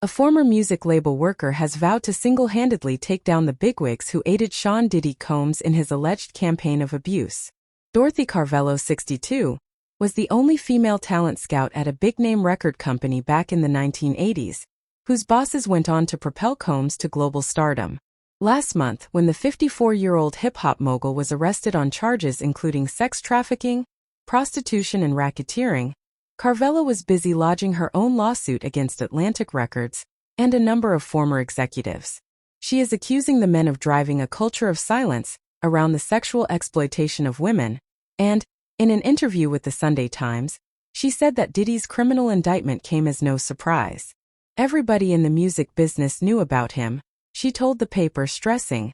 A former music label worker has vowed to single-handedly take down the bigwigs who aided Sean Diddy Combs in his alleged campaign of abuse. Dorothy Carvello, 62, was the only female talent scout at a big-name record company back in the 1980s, whose bosses went on to propel Combs to global stardom. Last month, when the 54-year-old hip-hop mogul was arrested on charges including sex trafficking, prostitution and racketeering, Carvello was busy lodging her own lawsuit against Atlantic Records and a number of former executives. She is accusing the men of driving a culture of silence around the sexual exploitation of women, and, in an interview with the Sunday Times, she said that Diddy's criminal indictment came as no surprise. Everybody in the music business knew about him, she told the paper, stressing,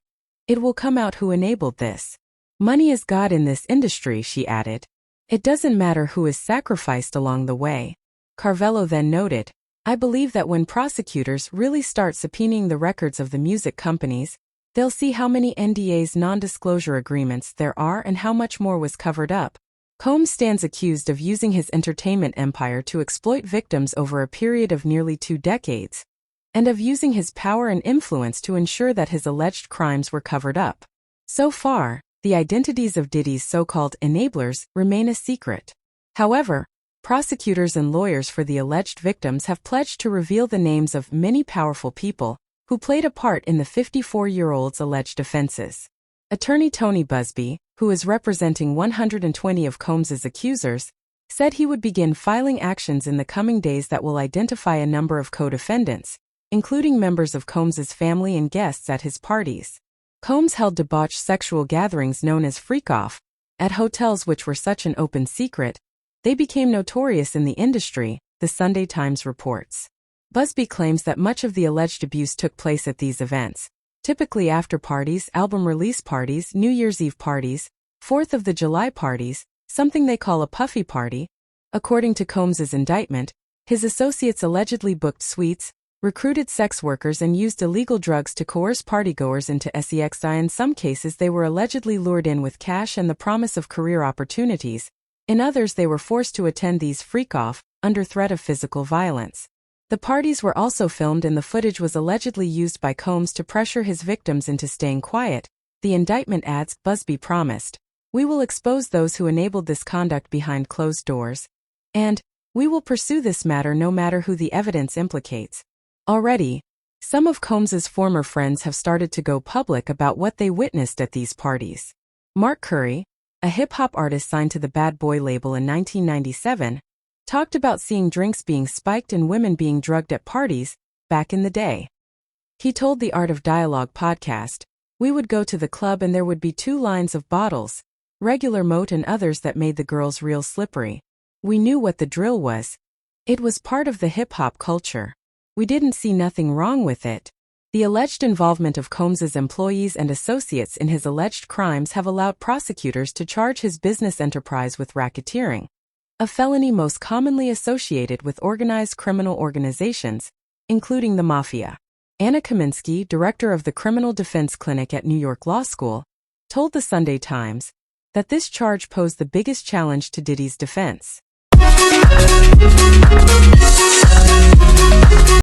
"It will come out who enabled this. Money is God in this industry," she added. "It doesn't matter who is sacrificed along the way." Carvello then noted, "I believe that when prosecutors really start subpoenaing the records of the music companies, they'll see how many NDAs, non-disclosure agreements, there are and how much more was covered up." Combs stands accused of using his entertainment empire to exploit victims over a period of nearly 2 decades, and of using his power and influence to ensure that his alleged crimes were covered up. So far, the identities of Diddy's so-called enablers remain a secret. However, prosecutors and lawyers for the alleged victims have pledged to reveal the names of many powerful people who played a part in the 54-year-old's alleged offenses. Attorney Tony Busby, who is representing 120 of Combs's accusers, said he would begin filing actions in the coming days that will identify a number of co-defendants, including members of Combs's family and guests at his parties. Combs held debauched sexual gatherings known as freak-off at hotels which were such an open secret, they became notorious in the industry, the Sunday Times reports. Busby claims that much of the alleged abuse took place at these events, typically after parties, album release parties, New Year's Eve parties, 4th of July parties, something they call a puffy party. According to Combs's indictment, his associates allegedly booked suites, recruited sex workers and used illegal drugs to coerce partygoers into sex. In some cases they were allegedly lured in with cash and the promise of career opportunities. In others they were forced to attend these freak-off, under threat of physical violence. The parties were also filmed and the footage was allegedly used by Combs to pressure his victims into staying quiet. The indictment adds, Busby promised, "We will expose those who enabled this conduct behind closed doors, and we will pursue this matter no matter who the evidence implicates." Already, some of Combs's former friends have started to go public about what they witnessed at these parties. Mark Curry, a hip-hop artist signed to the Bad Boy label in 1997, talked about seeing drinks being spiked and women being drugged at parties back in the day. He told the Art of Dialogue podcast, "We would go to the club and there would be 2 lines of bottles, regular Moat and others that made the girls real slippery. We knew what the drill was. It was part of the hip-hop culture. We didn't see nothing wrong with it." The alleged involvement of Combs's employees and associates in his alleged crimes have allowed prosecutors to charge his business enterprise with racketeering, a felony most commonly associated with organized criminal organizations, including the mafia. Anna Kaminsky, director of the Criminal Defense Clinic at New York Law School, told the Sunday Times that this charge posed the biggest challenge to Diddy's defense.